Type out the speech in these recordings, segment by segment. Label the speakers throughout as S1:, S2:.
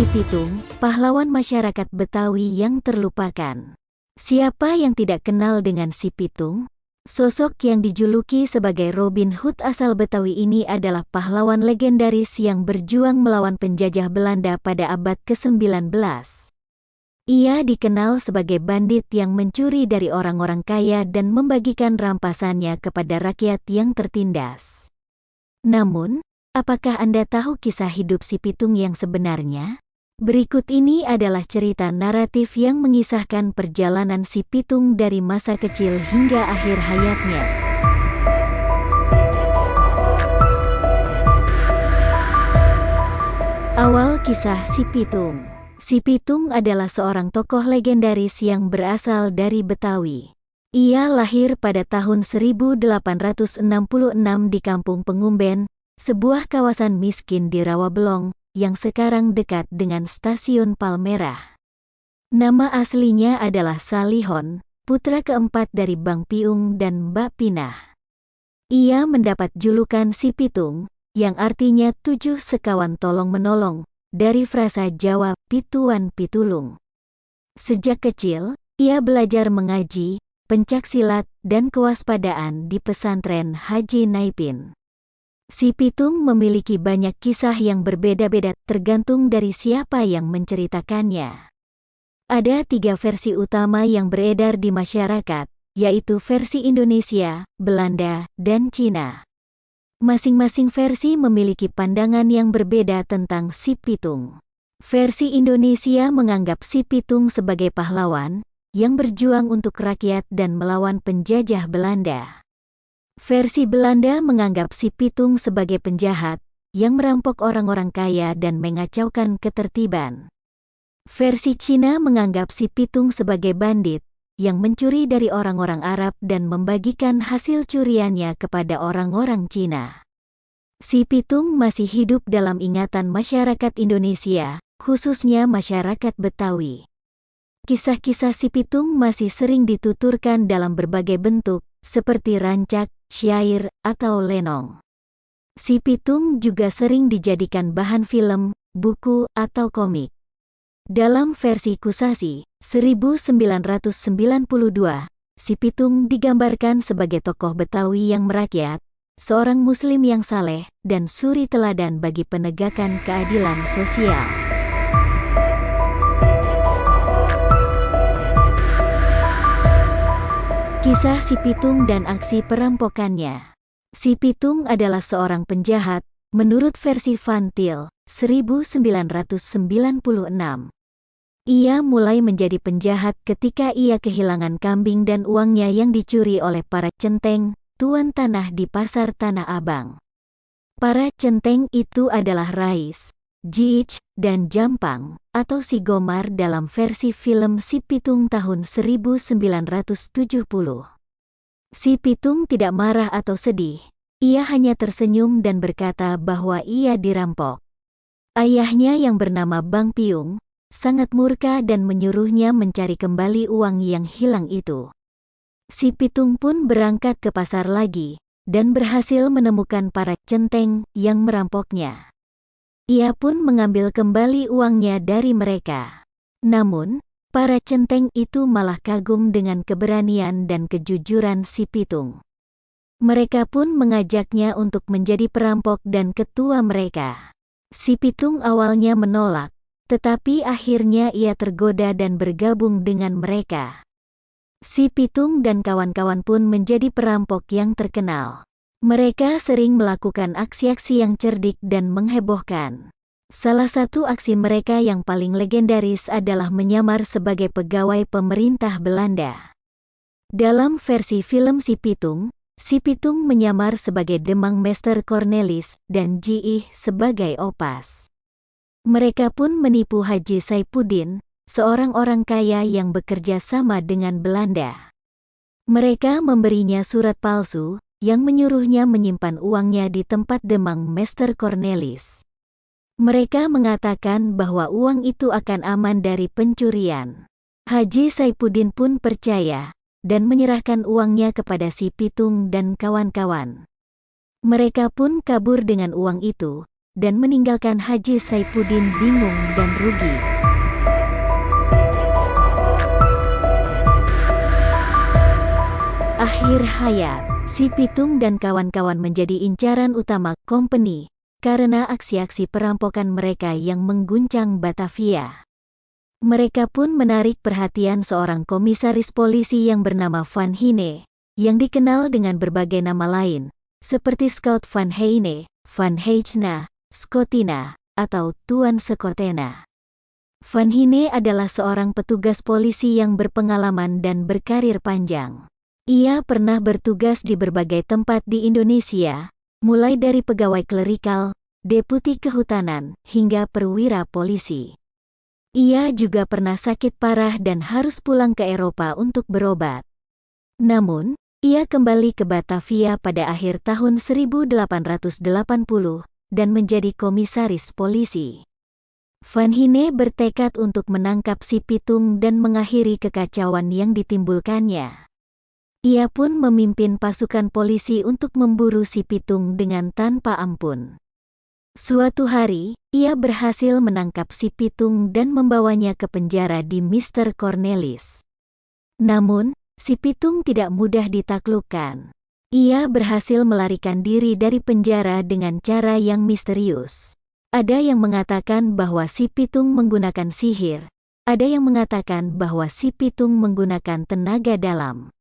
S1: Pitung, pahlawan masyarakat Betawi yang terlupakan. Siapa yang tidak kenal dengan Si Pitung? Sosok yang dijuluki sebagai Robin Hood asal Betawi ini adalah pahlawan legendaris yang berjuang melawan penjajah Belanda pada abad ke-19. Ia dikenal sebagai bandit yang mencuri dari orang-orang kaya dan membagikan rampasannya kepada rakyat yang tertindas. Namun, apakah Anda tahu kisah hidup Si Pitung yang sebenarnya? Berikut ini adalah cerita naratif yang mengisahkan perjalanan Si Pitung dari masa kecil hingga akhir hayatnya. Awal kisah Si Pitung. Si Pitung adalah seorang tokoh legendaris yang berasal dari Betawi. Ia lahir pada tahun 1866 di Kampung Pengumben, sebuah kawasan miskin di Rawabelong, yang sekarang dekat dengan stasiun Palmerah. Nama aslinya adalah Salihon, putra keempat dari Bang Piung dan Mbak Pinah. Ia mendapat julukan Si Pitung, yang artinya 7 sekawan tolong-menolong, dari frasa Jawa Pituan Pitulung. Sejak kecil, ia belajar mengaji, pencaksilat, dan kewaspadaan di pesantren Haji Naipin. Si Pitung memiliki banyak kisah yang berbeda-beda tergantung dari siapa yang menceritakannya. Ada 3 versi utama yang beredar di masyarakat, yaitu versi Indonesia, Belanda, dan Cina. Masing-masing versi memiliki pandangan yang berbeda tentang Si Pitung. Versi Indonesia menganggap Si Pitung sebagai pahlawan yang berjuang untuk rakyat dan melawan penjajah Belanda. Versi Belanda menganggap Si Pitung sebagai penjahat yang merampok orang-orang kaya dan mengacaukan ketertiban. Versi Cina menganggap Si Pitung sebagai bandit yang mencuri dari orang-orang Arab dan membagikan hasil curiannya kepada orang-orang Cina. Si Pitung masih hidup dalam ingatan masyarakat Indonesia, khususnya masyarakat Betawi. Kisah-kisah Si Pitung masih sering dituturkan dalam berbagai bentuk, seperti rancak, syair, atau lenong. Si Pitung juga sering dijadikan bahan film, buku, atau komik. Dalam versi Kusasi, 1992, Si Pitung digambarkan sebagai tokoh Betawi yang merakyat, seorang muslim yang saleh, dan suri teladan bagi penegakan keadilan sosial. Kisah Si Pitung dan aksi perampokannya. Si Pitung adalah seorang penjahat, menurut versi Van Til, 1996. Ia mulai menjadi penjahat ketika ia kehilangan kambing dan uangnya yang dicuri oleh para centeng, tuan tanah di pasar Tanah Abang. Para centeng itu adalah Rais, Jiic, dan Jampang, atau Si Gomar dalam versi film Si Pitung tahun 1970. Si Pitung tidak marah atau sedih, ia hanya tersenyum dan berkata bahwa ia dirampok. Ayahnya yang bernama Bang Piung sangat murka dan menyuruhnya mencari kembali uang yang hilang itu. Si Pitung pun berangkat ke pasar lagi, dan berhasil menemukan para centeng yang merampoknya. Ia pun mengambil kembali uangnya dari mereka. Namun, para centeng itu malah kagum dengan keberanian dan kejujuran Si Pitung. Mereka pun mengajaknya untuk menjadi perampok dan ketua mereka. Si Pitung awalnya menolak, tetapi akhirnya ia tergoda dan bergabung dengan mereka. Si Pitung dan kawan-kawan pun menjadi perampok yang terkenal. Mereka sering melakukan aksi-aksi yang cerdik dan menghebohkan. Salah satu aksi mereka yang paling legendaris adalah menyamar sebagai pegawai pemerintah Belanda. Dalam versi film Si Pitung menyamar sebagai Demang Meester Cornelis dan Jiih sebagai Opas. Mereka pun menipu Haji Saipuddin, seorang orang kaya yang bekerja sama dengan Belanda. Mereka memberinya surat palsu, yang menyuruhnya menyimpan uangnya di tempat Demang Meester Cornelis. Mereka mengatakan bahwa uang itu akan aman dari pencurian. Haji Saipuddin pun percaya, dan menyerahkan uangnya kepada Si Pitung dan kawan-kawan. Mereka pun kabur dengan uang itu, dan meninggalkan Haji Saipuddin bingung dan rugi. Akhir hayat, si Pitung dan kawan-kawan menjadi incaran utama company karena aksi-aksi perampokan mereka yang mengguncang Batavia. Mereka pun menarik perhatian seorang komisaris polisi yang bernama Van Hine, yang dikenal dengan berbagai nama lain, seperti Scout Van Heine, Van Heijna, Scottina, atau Tuan Skotena. Van Hine adalah seorang petugas polisi yang berpengalaman dan berkarir panjang. Ia pernah bertugas di berbagai tempat di Indonesia, mulai dari pegawai klerikal, deputi kehutanan, hingga perwira polisi. Ia juga pernah sakit parah dan harus pulang ke Eropa untuk berobat. Namun, ia kembali ke Batavia pada akhir tahun 1880 dan menjadi komisaris polisi. Van Hine bertekad untuk menangkap si Pitung dan mengakhiri kekacauan yang ditimbulkannya. Ia pun memimpin pasukan polisi untuk memburu si Pitung dengan tanpa ampun. Suatu hari, ia berhasil menangkap si Pitung dan membawanya ke penjara di Mr. Cornelis. Namun, si Pitung tidak mudah ditaklukkan. Ia berhasil melarikan diri dari penjara dengan cara yang misterius. Ada yang mengatakan bahwa si Pitung menggunakan sihir. Ada yang mengatakan bahwa si Pitung menggunakan tenaga dalam.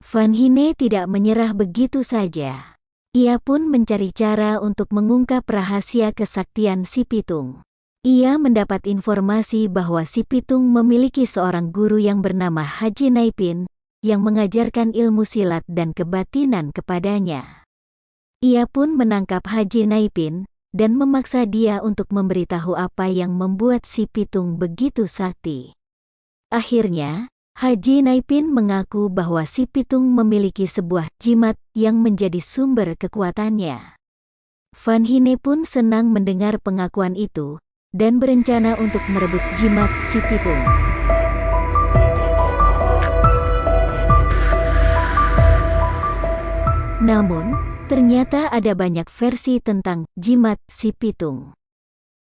S1: Van Hine tidak menyerah begitu saja. Ia pun mencari cara untuk mengungkap rahasia kesaktian si Pitung. Ia mendapat informasi bahwa si Pitung memiliki seorang guru yang bernama Haji Naipin, yang mengajarkan ilmu silat dan kebatinan kepadanya. Ia pun menangkap Haji Naipin, dan memaksa dia untuk memberitahu apa yang membuat si Pitung begitu sakti. Akhirnya, Haji Naipin mengaku bahwa si Pitung memiliki sebuah jimat yang menjadi sumber kekuatannya. Van Hine pun senang mendengar pengakuan itu, dan berencana untuk merebut jimat si Pitung. Namun, ternyata ada banyak versi tentang jimat si Pitung.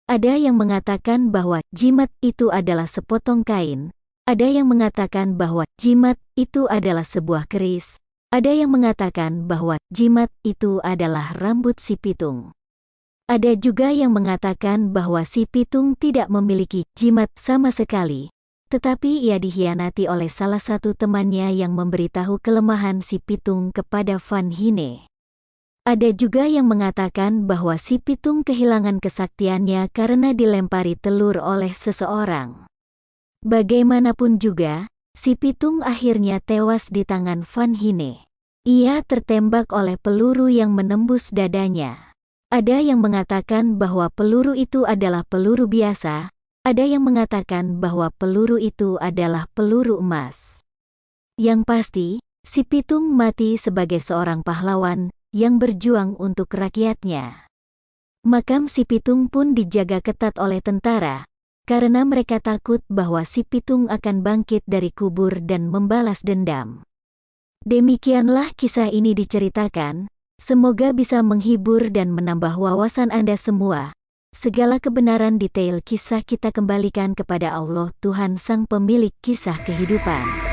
S1: Ada yang mengatakan bahwa jimat itu adalah sepotong kain. Ada yang mengatakan bahwa jimat itu adalah sebuah keris. Ada yang mengatakan bahwa jimat itu adalah rambut si Pitung. Ada juga yang mengatakan bahwa si Pitung tidak memiliki jimat sama sekali, tetapi ia dikhianati oleh salah satu temannya yang memberitahu kelemahan si Pitung kepada Van Hine. Ada juga yang mengatakan bahwa si Pitung kehilangan kesaktiannya karena dilempari telur oleh seseorang. Bagaimanapun juga, si Pitung akhirnya tewas di tangan Van Hine. Ia tertembak oleh peluru yang menembus dadanya. Ada yang mengatakan bahwa peluru itu adalah peluru biasa, ada yang mengatakan bahwa peluru itu adalah peluru emas. Yang pasti, si Pitung mati sebagai seorang pahlawan yang berjuang untuk rakyatnya. Makam si Pitung pun dijaga ketat oleh tentara, karena mereka takut bahwa si Pitung akan bangkit dari kubur dan membalas dendam. Demikianlah kisah ini diceritakan, semoga bisa menghibur dan menambah wawasan Anda semua. Segala kebenaran detail kisah kita kembalikan kepada Allah Tuhan Sang Pemilik kisah kehidupan.